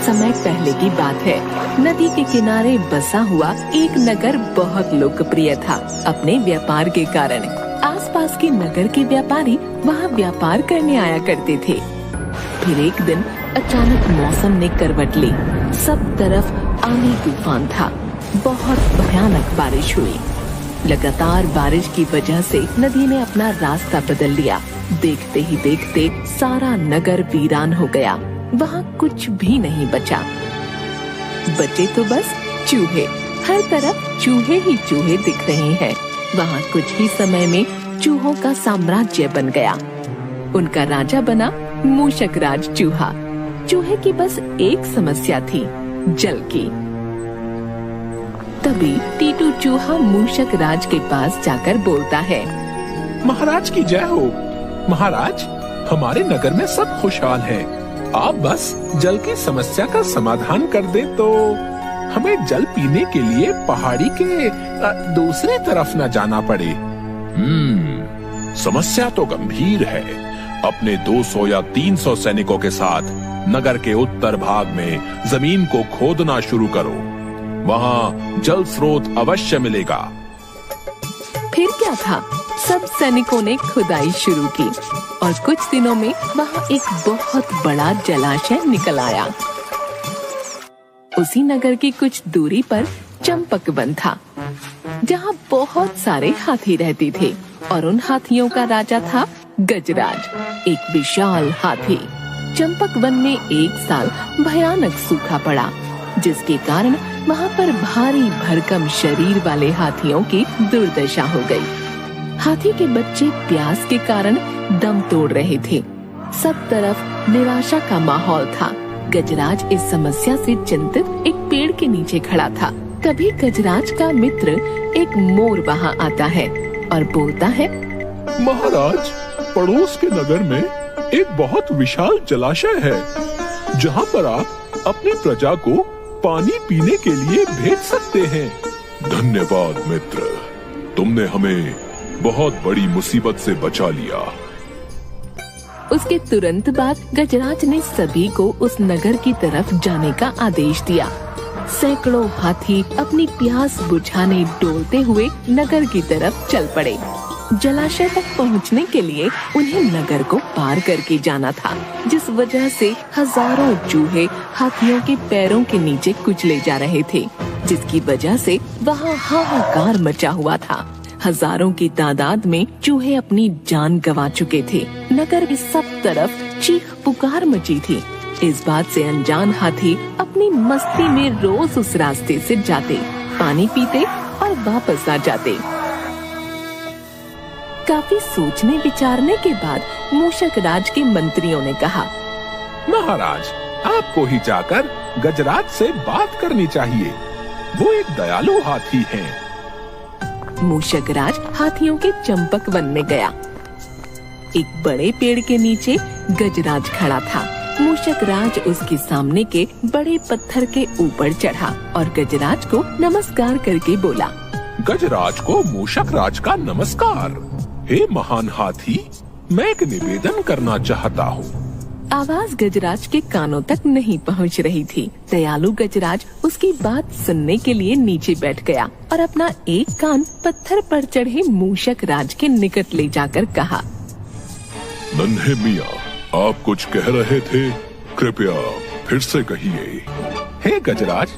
समय पहले की बात है। नदी के किनारे बसा हुआ एक नगर बहुत लोकप्रिय था अपने व्यापार के कारण। आसपास के नगर के व्यापारी वहाँ व्यापार करने आया करते थे। फिर एक दिन अचानक मौसम ने करवट ली। सब तरफ आंधी तूफान था। बहुत भयानक बारिश हुई। लगातार बारिश की वजह से नदी ने अपना रास्ता बदल लिया। देखते ही देखते सारा नगर वीरान हो गया। वहाँ कुछ भी नहीं बचा। बचे तो बस चूहे। हर तरफ चूहे ही चूहे दिख रहे हैं। वहाँ कुछ ही समय में चूहों का साम्राज्य बन गया। उनका राजा बना मूषक राज चूहा। चूहे की बस एक समस्या थी, जल की। तभी टीटू चूहा मूषक राज के पास जाकर बोलता है, महाराज की जय हो। महाराज, हमारे नगर में सब खुशहाल हैं। आप बस जल की समस्या का समाधान कर दे तो हमें जल पीने के लिए पहाड़ी के दूसरी तरफ न जाना पड़े। समस्या तो गंभीर है। अपने 200 या 300 सैनिकों के साथ नगर के उत्तर भाग में जमीन को खोदना शुरू करो। वहाँ जल स्रोत अवश्य मिलेगा। फिर क्या था, सब सैनिकों ने खुदाई शुरू की और कुछ दिनों में वहाँ एक बहुत बड़ा जलाशय निकल आया। उसी नगर की कुछ दूरी पर चंपक वन था, जहाँ बहुत सारे हाथी रहते थे और उन हाथियों का राजा था गजराज, एक विशाल हाथी। चंपक वन में एक साल भयानक सूखा पड़ा, जिसके कारण वहाँ पर भारी भरकम शरीर वाले हाथियों की दुर्दशा हो गई। हाथी के बच्चे प्यास के कारण दम तोड़ रहे थे। सब तरफ निराशा का माहौल था। गजराज इस समस्या से चिंतित एक पेड़ के नीचे खड़ा था। कभी गजराज का मित्र एक मोर वहाँ आता है और बोलता है, महाराज, पड़ोस के नगर में एक बहुत विशाल जलाशय है, जहाँ पर आप अपनी प्रजा को पानी पीने के लिए भेज सकते हैं। धन्यवाद मित्र, तुमने हमें बहुत बड़ी मुसीबत से बचा लिया। उसके तुरंत बाद गजराज ने सभी को उस नगर की तरफ जाने का आदेश दिया। सैकड़ों हाथी अपनी प्यास बुझाने डोलते हुए नगर की तरफ चल पड़े। जलाशय तक पहुंचने के लिए उन्हें नगर को पार करके जाना था, जिस वजह से हजारों चूहे हाथियों के पैरों के नीचे कुचले जा रहे थे, जिसकी वजह से वहाँ हाहाकार मचा हुआ था। हजारों की तादाद में चूहे अपनी जान गंवा चुके थे। नगर की सब तरफ चीख पुकार मची थी। इस बात से अनजान हाथी अपनी मस्ती में रोज उस रास्ते से जाते, पानी पीते और वापस आ जाते। काफी सोचने विचारने के बाद मूषक राज के मंत्रियों ने कहा, महाराज, आपको ही जाकर गजराज से बात करनी चाहिए। वो एक दयालु हाथी हैं। मूषक राज हाथियों के चंपक वन में गया। एक बड़े पेड़ के नीचे गजराज खड़ा था। मूषक राज उसके सामने के बड़े पत्थर के ऊपर चढ़ा और गजराज को नमस्कार करके बोला, गजराज को मूषक राज का नमस्कार। हे महान हाथी, मैं एक निवेदन करना चाहता हूँ। आवाज गजराज के कानों तक नहीं पहुँच रही थी। दयालु गजराज उसकी बात सुनने के लिए नीचे बैठ गया और अपना एक कान पत्थर पर चढ़े मूषक राज के निकट ले जाकर कहा, नन्हे मियाँ, आप कुछ कह रहे थे, कृपया फिर से कहिए। हे गजराज,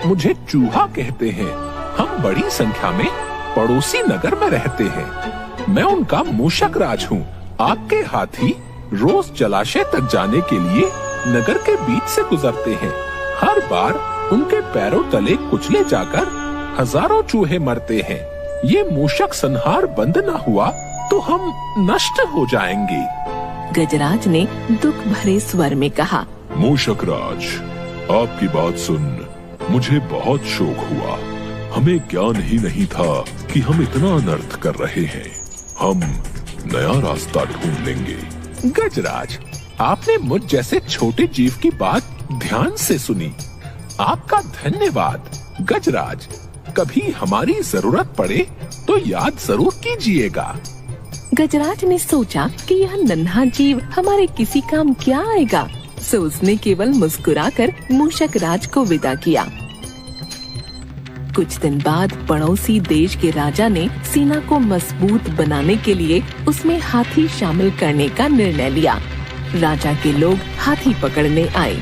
मुझे चूहा कहते हैं। हम बड़ी संख्या में पड़ोसी नगर में रहते हैं। मैं उनका मूषक राज हूँ। आपके हाथी रोज जलाशय तक जाने के लिए नगर के बीच से गुजरते हैं। हर बार उनके पैरों तले कुचले जाकर हजारों चूहे मरते हैं। ये मूषक संहार बंद न हुआ तो हम नष्ट हो जाएंगे। गजराज ने दुख भरे स्वर में कहा, मूषक राज, आपकी बात सुन मुझे बहुत शोक हुआ। हमें ज्ञान ही नहीं था कि हम इतना अनर्थ कर रहे हैं। हम नया रास्ता ढूंढ लेंगे। गजराज, आपने मुझ जैसे छोटे जीव की बात ध्यान से सुनी। आपका धन्यवाद। गजराज, कभी हमारी जरूरत पड़े तो याद जरूर कीजिएगा। गजराज ने सोचा कि यह नन्हा जीव हमारे किसी काम क्या आएगा। सो उसने केवल मुस्कुराकर मूषक राज को विदा किया। कुछ दिन बाद पड़ोसी देश के राजा ने सेना को मजबूत बनाने के लिए उसमें हाथी शामिल करने का निर्णय लिया। राजा के लोग हाथी पकड़ने आए।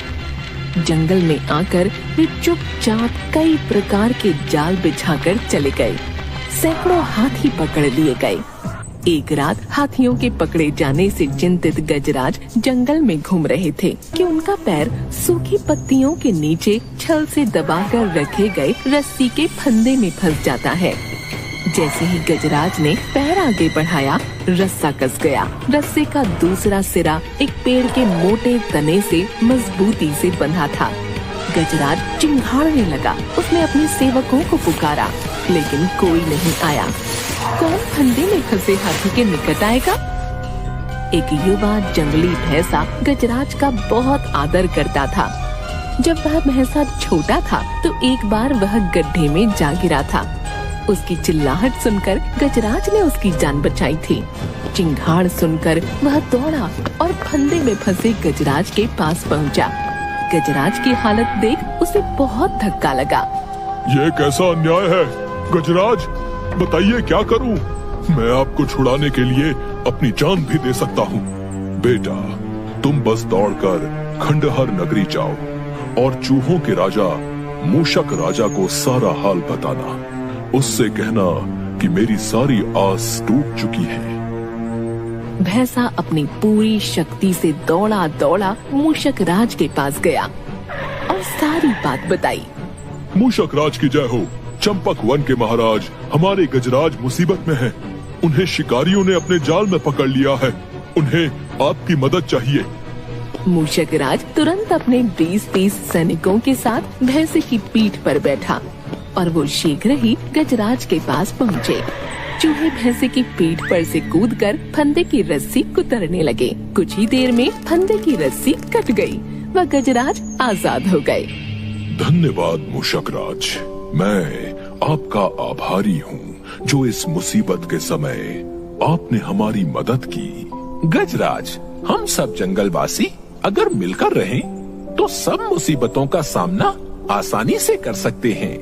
जंगल में आकर वे चुपचाप कई प्रकार के जाल बिछाकर चले गए। सैकड़ों हाथी पकड़ लिए गए। एक रात हाथियों के पकड़े जाने से चिंतित गजराज जंगल में घूम रहे थे कि उनका पैर सूखी पत्तियों के नीचे छल से दबाकर रखे गए रस्सी के फंदे में फंस जाता है। जैसे ही गजराज ने पैर आगे बढ़ाया, रस्सा कस गया। रस्से का दूसरा सिरा एक पेड़ के मोटे तने से मजबूती से बंधा था। गजराज चिंघाड़ने लगा। उसने अपने सेवकों को पुकारा, लेकिन कोई नहीं आया। कौन फंदे में फंसे हाथी के निकट आएगा? एक युवा जंगली भैंसा गजराज का बहुत आदर करता था। जब वह भैंसा छोटा था तो एक बार वह गड्ढे में जा गिरा था। उसकी चिल्लाहट सुनकर गजराज ने उसकी जान बचाई थी। चिंघाड़ सुनकर वह दौड़ा और फंदे में फंसे गजराज के पास पहुंचा। गजराज की हालत देख उसे बहुत धक्का लगा। ये कैसा अन्याय है? गजराज, बताइए क्या करूं? मैं आपको छुड़ाने के लिए अपनी जान भी दे सकता हूं। बेटा, तुम बस दौड़कर खंडहर नगरी जाओ और चूहों के राजा मूषक राजा को सारा हाल बताना। उससे कहना कि मेरी सारी आस टूट चुकी है। भैंसा अपनी पूरी शक्ति से दौड़ा दौड़ा मूषक राज के पास गया और सारी बात बताई। मूषक राज की जय हो। चंपक वन के महाराज, हमारे गजराज मुसीबत में हैं। उन्हें शिकारियों ने अपने जाल में पकड़ लिया है। उन्हें आपकी मदद चाहिए। मूषक राज तुरंत अपने 20-30 सैनिकों के साथ भैंसे की पीठ पर बैठा और वो शीघ्र ही गजराज के पास पहुँचे। चूहे भैंसे की पीठ पर से कूदकर फंदे की रस्सी कुतरने लगे। कुछ ही देर में फंदे की रस्सी कट गई व गजराज आजाद हो गए। धन्यवाद मूषक राज, मैं आपका आभारी हूँ जो इस मुसीबत के समय आपने हमारी मदद की। गजराज, हम सब जंगलवासी अगर मिलकर रहें तो सब मुसीबतों का सामना आसानी से कर सकते हैं।